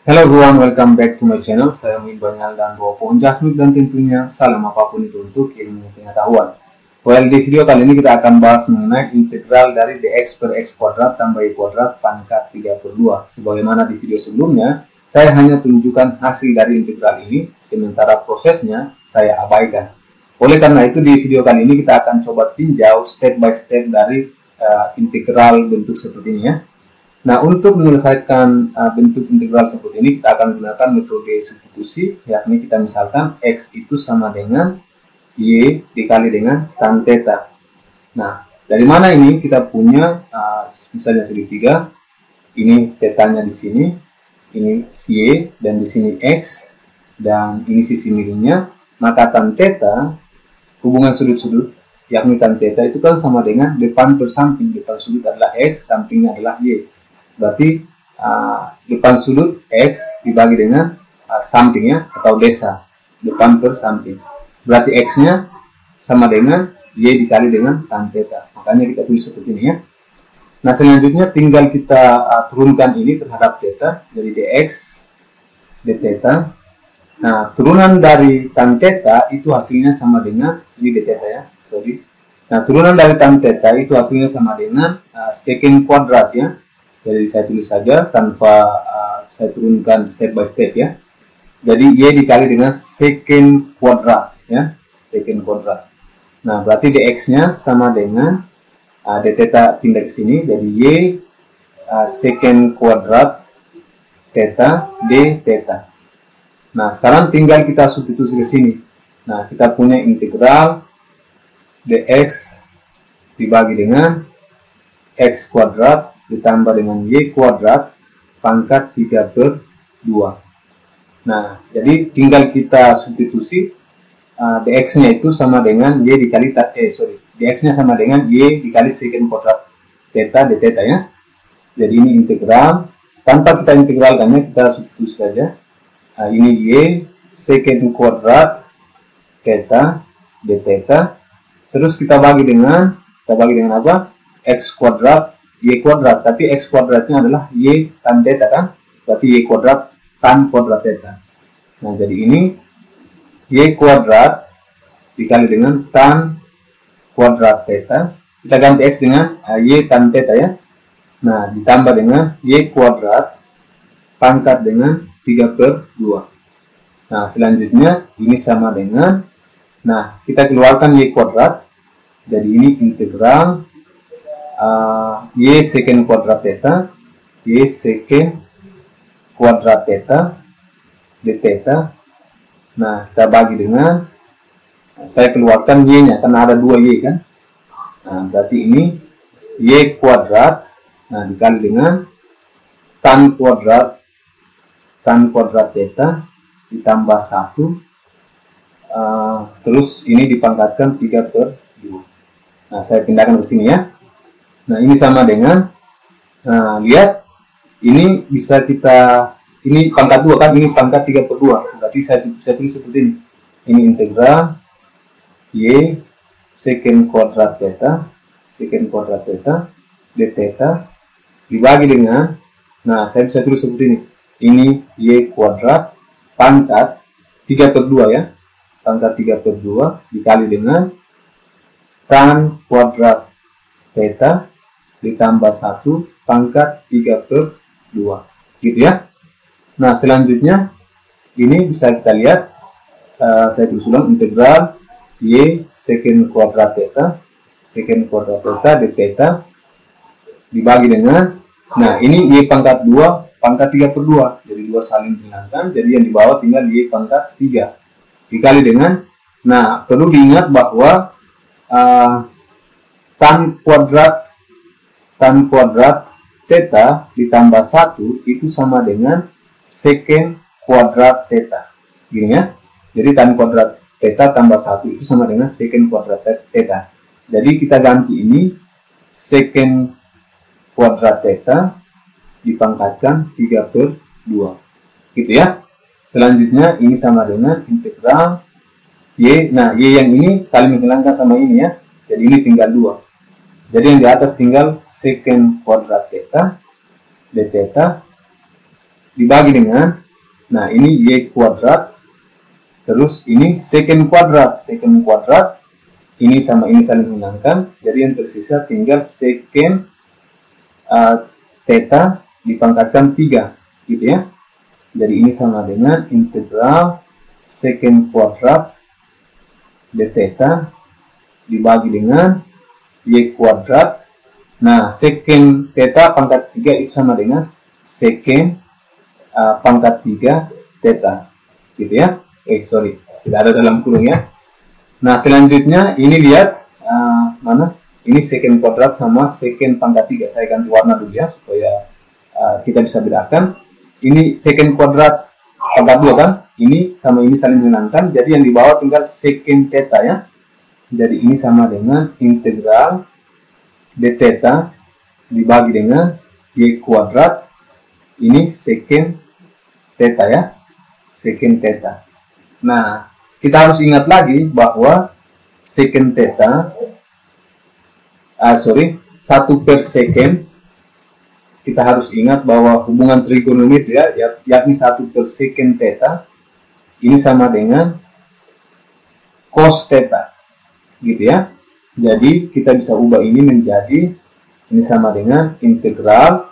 Hello everyone, welcome back to my channel. Saya Min Banyal dan bawa pohon jasmine dan tentunya salam apapun itu untuk ilmu pengetahuan. Well, di video kali ini kita akan bahas mengenai integral dari dx per x kuadrat tambah y kuadrat pangkat 3/2. Sebagaimana di video sebelumnya, saya hanya tunjukkan hasil dari integral ini, sementara prosesnya saya abaikan. Oleh karena itu, di video kali ini kita akan coba tinjau step by step dari integral bentuk seperti ini ya. Nah, untuk menyelesaikan bentuk integral seperti ini, kita akan gunakan metode substitusi, yakni kita misalkan x itu sama dengan y dikali dengan tan theta. Nah, dari mana ini kita punya misalnya segitiga, ini tetanya di sini, ini y, dan di sini x, dan ini sisi miringnya, maka tan theta, hubungan sudut-sudut, yakni tan theta itu kan sama dengan depan per samping. Depan sudut adalah x, sampingnya adalah y. Berarti depan sudut X dibagi dengan sampingnya atau desa, depan per samping. Berarti X-nya sama dengan Y dikali dengan tan theta. Makanya kita tulis seperti ini ya. Nah, selanjutnya tinggal kita turunkan ini terhadap theta, jadi dx d theta. Nah, turunan dari tan theta itu hasilnya sama dengan ini d theta ya. Sorry. Nah, turunan dari tan theta itu hasilnya sama dengan secant kuadrat ya. Jadi saya tulis saja tanpa saya turunkan step by step ya. Jadi y dikali dengan secant kuadrat ya, secant kuadrat. Nah, berarti dx-nya sama dengan d theta pindah ke sini, jadi y secant kuadrat theta d theta. Nah, sekarang tinggal kita substitusi ke sini. Nah, kita punya integral dx dibagi dengan x kuadrat ditambah dengan y kuadrat pangkat 3/2. Nah, jadi tinggal kita substitusi dx-nya itu sama dengan y dikali dx-nya sama dengan y dikali secant kuadrat theta d theta ya. Jadi ini integral, tanpa kita integralkannya kita substitusi saja. Ini y secant kuadrat theta d theta. Terus kita bagi dengan apa? X kuadrat y kuadrat, tapi x kuadratnya adalah y tan theta kan, berarti y kuadrat tan kuadrat theta. Nah, jadi ini y kuadrat dikali dengan tan kuadrat theta, kita ganti x dengan y tan theta ya. Nah, ditambah dengan y kuadrat pangkat dengan 3/2. Nah, selanjutnya ini sama dengan, nah kita keluarkan y kuadrat, jadi ini integral y secant kuadrat theta, y secant kuadrat theta d theta. Nah, kita bagi dengan, saya keluarkan y-nya karena ada 2 y kan. Nah, berarti ini y kuadrat, nah dikali dengan tan kuadrat theta ditambah 1, terus ini dipangkatkan 3/2. Nah, saya pindahkan ke sini ya. Nah, ini sama dengan, nah lihat, ini bisa kita, ini pangkat 2 kan, ini pangkat 3/2. Berarti saya tulis seperti ini. Ini integral y secant kuadrat theta d theta dibagi dengan, nah saya bisa tulis seperti ini. Ini y kuadrat pangkat 3/2 ya. Pangkat 3/2 dikali dengan tan kuadrat theta ditambah 1 pangkat 3/2 gitu ya. Nah, selanjutnya ini bisa kita lihat, saya tulis ulang, integral y secant kuadrat theta d theta dibagi dengan, nah ini y pangkat 2 pangkat 3/2, jadi 2 saling dihilangkan, jadi yang di bawah tinggal y pangkat 3 dikali dengan, nah perlu diingat bahwa tan kuadrat theta ditambah 1 itu sama dengan secant kuadrat theta. Gini ya. Jadi tan kuadrat theta tambah 1 itu sama dengan secant kuadrat theta. Jadi kita ganti ini secant kuadrat theta dipangkatkan 3/2. Gitu ya. Selanjutnya ini sama dengan integral y. Nah, y yang ini saling menghilangkan sama ini ya. Jadi ini tinggal 2. Jadi yang di atas tinggal secant kuadrat theta d theta dibagi dengan, nah ini Y kuadrat, terus ini secant kuadrat, ini sama ini saling menghilangkan, jadi yang tersisa tinggal secant theta dipangkatkan 3, gitu ya. Jadi ini sama dengan integral secant kuadrat d theta dibagi dengan Y kuadrat. Nah, secant theta pangkat 3 itu sama dengan secant pangkat 3 theta, gitu ya. Sorry, tidak ada dalam kurung ya. Nah, selanjutnya ini lihat mana? Ini secant kuadrat sama secant pangkat 3. Saya ganti warna dulu ya supaya kita bisa bedakan. Ini secant kuadrat pangkat 2 kan? Ini sama ini saling menghilangkan. Jadi yang di bawah tinggal secant theta ya. Jadi ini sama dengan integral d theta dibagi dengan Y kuadrat. Ini secant theta ya. Secant theta. Nah, kita harus ingat lagi bahwa secant theta 1 per secant, kita harus ingat bahwa hubungan trigonometri ya, yakni 1 per secant theta ini sama dengan cos theta, gitu ya. Jadi kita bisa ubah ini menjadi, ini sama dengan integral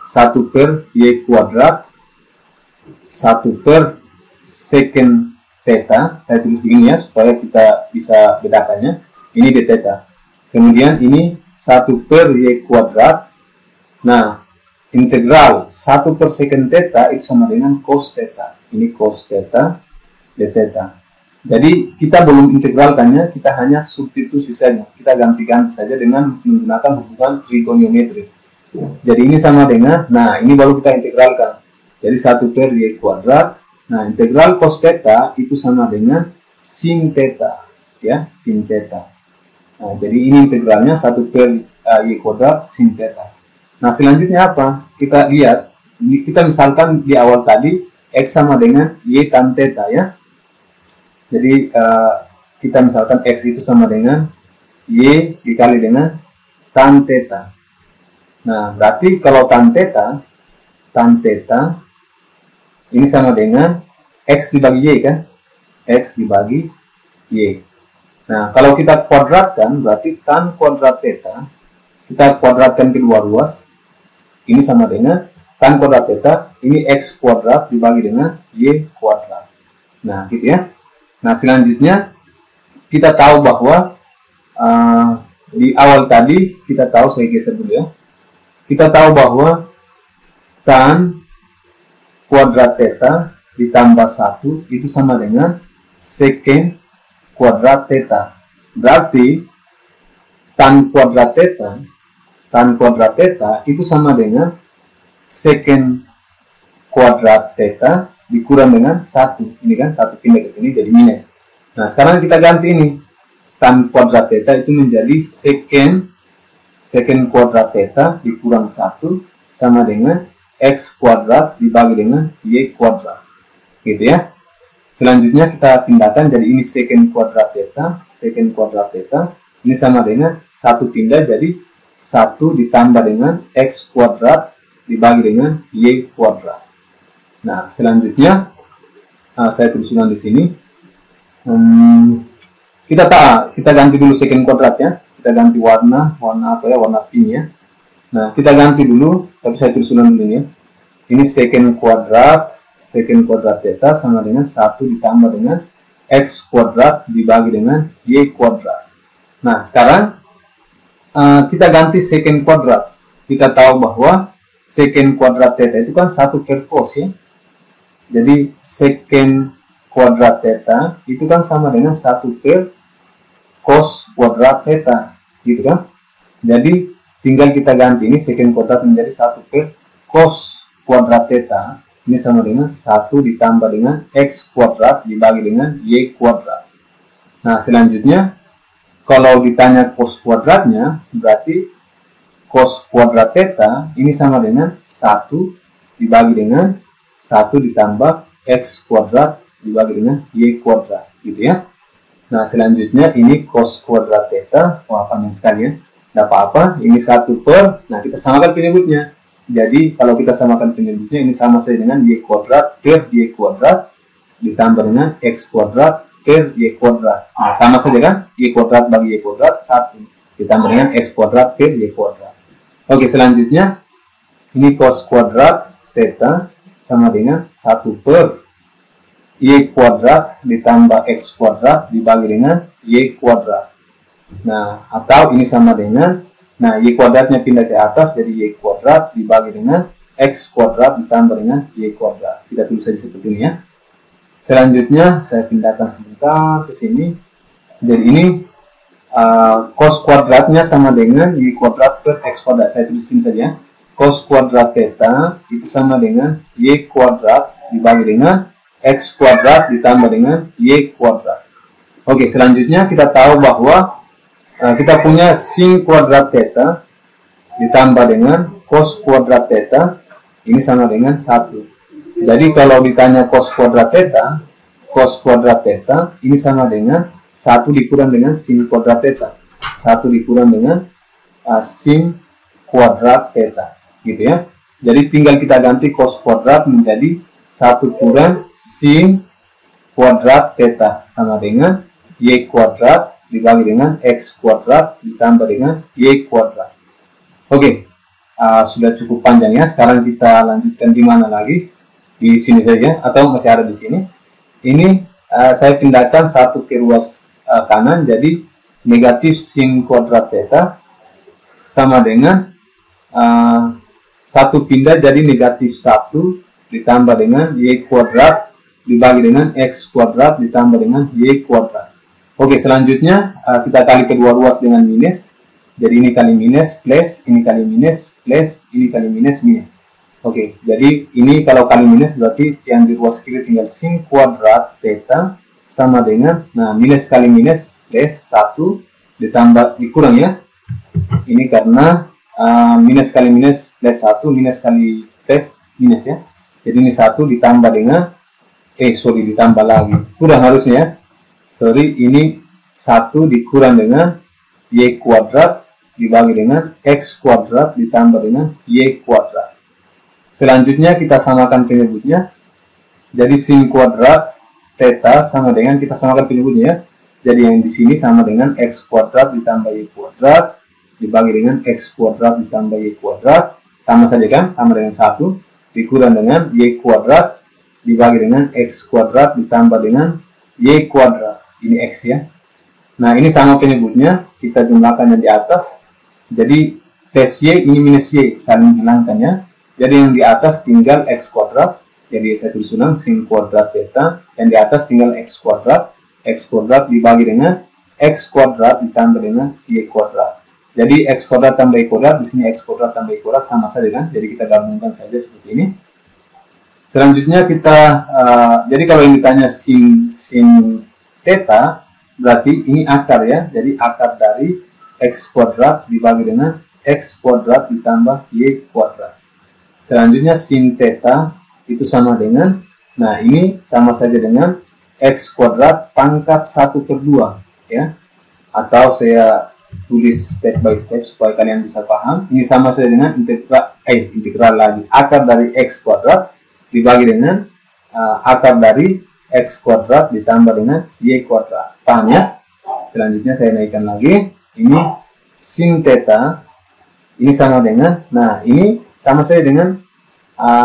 1 per Y kuadrat 1 per secant theta. Saya tulis begini ya supaya kita bisa bedakannya. Ini d theta. Kemudian ini 1 per Y kuadrat. Nah, integral 1 per secant theta itu sama dengan cos theta. Ini cos theta d theta. Jadi kita belum integralkannya, kita hanya substitusi saja. Kita ganti-ganti saja dengan menggunakan hubungan trigonometri. Jadi ini sama dengan, nah ini baru kita integralkan. Jadi 1 per Y kuadrat. Nah, integral cos theta itu sama dengan sin theta, ya, sin theta. Nah, jadi ini integralnya 1 per Y kuadrat sin theta. Nah, selanjutnya apa? Kita lihat, kita misalkan di awal tadi X sama dengan Y tan theta ya. Jadi kita misalkan X itu sama dengan Y dikali dengan tan theta. Nah, berarti kalau tan theta ini sama dengan X dibagi Y kan? X dibagi Y. Nah, kalau kita kuadratkan, berarti tan kuadrat theta, kita kuadratkan kedua ruas, ini sama dengan tan kuadrat theta, ini X kuadrat dibagi dengan Y kuadrat. Nah, gitu ya. Nah, selanjutnya kita tahu bahwa di awal tadi kita tahu, saya geser dulu ya. Kita tahu bahwa tan kuadrat theta ditambah 1 itu sama dengan secant kuadrat theta. Berarti tan kuadrat theta itu sama dengan secant kuadrat theta dikurang dengan 1. Ini kan 1 pindah ke sini jadi minus. Nah, sekarang kita ganti ini. Tan kuadrat theta itu menjadi secant kuadrat theta dikurang 1 sama dengan X kuadrat dibagi dengan Y kuadrat. Gitu ya. Selanjutnya kita pindahkan, jadi ini secant kuadrat theta, ini sama dengan 1 pindah jadi 1 ditambah dengan X kuadrat dibagi dengan Y kuadrat. Nah, selanjutnya saya tulis di sini. Kita ganti dulu secant kuadrat ya. Kita ganti warna apa ya? Warna pink ya. Nah, kita ganti dulu, tapi saya tulis dulu ya. Ini secant kuadrat theta sama dengan 1 ditambah dengan X kuadrat dibagi dengan Y kuadrat. Nah, sekarang kita ganti secant kuadrat. Kita tahu bahwa secant kuadrat theta itu kan 1 per cos ya. Jadi secant kuadrat theta itu kan sama dengan 1 per cos kuadrat theta, gitu kan? Jadi tinggal kita ganti ini secant kuadrat menjadi 1 per cos kuadrat theta. Ini sama dengan 1 ditambah dengan X kuadrat dibagi dengan Y kuadrat. Nah, selanjutnya kalau ditanya cos kuadratnya, berarti cos kuadrat theta ini sama dengan 1 dibagi dengan 1 ditambah X kuadrat dibagi dengan Y kuadrat, gitu ya. Nah, selanjutnya ini cos kuadrat theta, wah panjang sekali ya, tidak apa-apa, ini 1 per, nah kita samakan penyebutnya, Jadi kalau kita samakan penyebutnya, ini sama saja dengan y kuadrat per y kuadrat ditambah dengan x kuadrat per y kuadrat. Nah, sama saja kan? Y kuadrat bagi y kuadrat 1 ditambah dengan x kuadrat per y kuadrat. Oke, selanjutnya ini cos kuadrat theta sama dengan 1 per y kuadrat ditambah x kuadrat dibagi dengan y kuadrat. Nah, atau ini sama dengan, nah, y kuadratnya pindah ke atas jadi y kuadrat dibagi dengan x kuadrat ditambah dengan y kuadrat. Kita tulis saja seperti ini ya. Selanjutnya saya pindahkan sebentar ke sini. Jadi ini cos kuadratnya sama dengan y kuadrat per x kuadrat. Saya tulisin saja. Cos kuadrat theta itu sama dengan y kuadrat dibagi dengan x kuadrat ditambah dengan y kuadrat. Oke, selanjutnya kita tahu bahwa kita punya sin kuadrat theta ditambah dengan cos kuadrat theta, ini sama dengan 1. Jadi kalau ditanya cos kuadrat theta ini sama dengan 1 dikurang dengan sin kuadrat theta. 1 dikurang dengan sin kuadrat theta, gitu ya. Jadi tinggal kita ganti cos kuadrat menjadi 1 kurang sin kuadrat theta sama dengan y kuadrat dibagi dengan x kuadrat ditambah dengan y kuadrat. Oke, sudah cukup panjang ya. Sekarang kita lanjutkan di mana lagi? Di sini saja atau masih ada di sini? Ini saya pindahkan 1 ke ruas kanan, jadi negatif sin kuadrat theta sama dengan 1 pindah jadi negatif 1 ditambah dengan y kuadrat dibagi dengan x kuadrat ditambah dengan y kuadrat. Oke, selanjutnya kita kali kedua ruas dengan minus. Jadi ini kali minus plus, ini kali minus plus, ini kali minus minus. Oke, jadi ini kalau kali minus berarti yang di ruas kiri tinggal sin kuadrat theta sama dengan, nah, minus kali minus plus 1 ditambah dikurang ya. Ini karena minus kali minus plus 1 minus kali plus minus ya. Jadi ini 1 ditambah dengan ditambah lagi. Kurang harusnya ya. Sorry, ini 1 dikurang dengan y kuadrat dibagi dengan x kuadrat ditambah dengan y kuadrat. Selanjutnya kita samakan penyebutnya. Jadi sin kuadrat theta sama dengan, kita samakan penyebutnya ya. Jadi yang di sini sama dengan x kuadrat ditambah y kuadrat dibagi dengan x kuadrat ditambah y kuadrat. Sama saja kan? Sama dengan 1 dikurang dengan y kuadrat dibagi dengan x kuadrat ditambah dengan y kuadrat. Ini x ya. Nah, ini sama penyebutnya, kita jumlahkan yang di atas. Jadi plus y ini minus y, saling hilangkan ya. Jadi yang di atas tinggal x kuadrat. Jadi saya tulis ulang sin kuadrat theta, yang di atas tinggal x kuadrat dibagi dengan x kuadrat ditambah dengan y kuadrat. Jadi x kuadrat tambah y kuadrat, di sini x kuadrat tambah y kuadrat sama saja kan. Jadi kita gabungkan saja seperti ini. Selanjutnya kita jadi kalau yang ditanya sin theta berarti ini akar ya. Jadi akar dari x kuadrat dibagi dengan x kuadrat ditambah y kuadrat. Selanjutnya sin theta itu sama dengan, nah, ini sama saja dengan x kuadrat pangkat 1/2 ya. Atau saya tulis step by step supaya kalian bisa paham. Ini sama saja dengan integral lagi. Akar dari x kuadrat dibagi dengan akar dari x kuadrat ditambah dengan y kuadrat. Paham ya? Selanjutnya saya naikkan lagi. Ini sin theta. Ini sama dengan, nah, ini sama saja dengan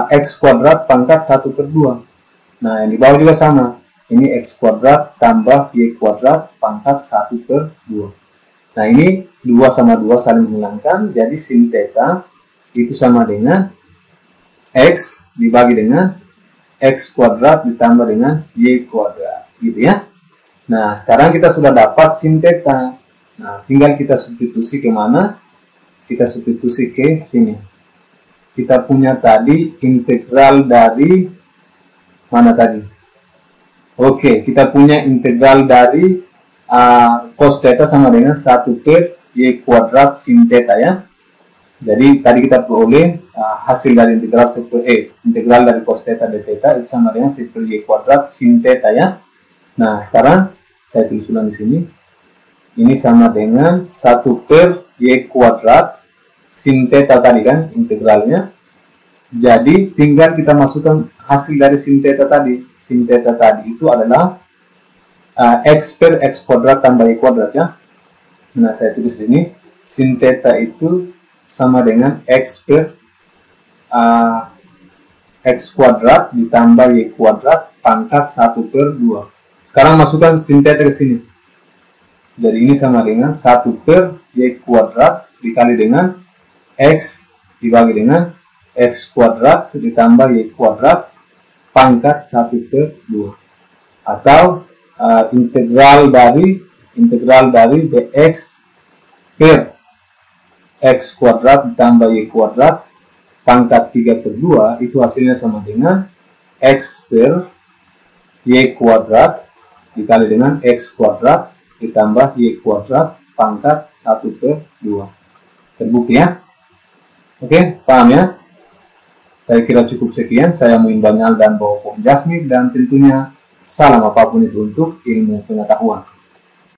x kuadrat pangkat 1/2. Nah, yang di bawah juga sama. Ini x kuadrat tambah y kuadrat pangkat 1/2. Nah, ini 2 sama 2 saling menghilangkan. Jadi sin theta itu sama dengan x dibagi dengan x kuadrat ditambah dengan y kuadrat. Gitu ya. Nah, sekarang kita sudah dapat sin theta. Nah, tinggal kita substitusi ke mana? Kita substitusi ke sini. Kita punya tadi integral dari mana tadi? Oke, kita punya integral dari cos theta sama dengan 1 per y kuadrat sin theta ya. Jadi tadi kita peroleh hasil dari integral dari cos theta d theta itu sama dengan 1 per y kuadrat sin theta ya. Nah, sekarang saya tulis ulang di sini. Ini sama dengan 1 per y kuadrat sin theta tadi kan integralnya Jadi tinggal kita masukkan hasil dari sin theta tadi. Sin theta tadi itu adalah x per x kuadrat tambah y kuadrat ya. Nah, saya tulis ini sin theta itu sama dengan x per x kuadrat ditambah y kuadrat pangkat 1 per 2. Sekarang masukkan sin theta ke sini. Jadi ini sama dengan 1 per y kuadrat dikali dengan x dibagi dengan x kuadrat ditambah y kuadrat pangkat 1 per 2. Atau integral dari dx per x kuadrat ditambah y kuadrat pangkat 3 per 2 itu hasilnya sama dengan x per y kuadrat dikali dengan x kuadrat ditambah y kuadrat pangkat 1 per 2. Terbukti ya? Oke, paham ya? Saya kira cukup sekian. Saya Muin Banyal dan bawa pohon Jasmine, dan tentunya salam apapun itu untuk ilmu pengetahuan.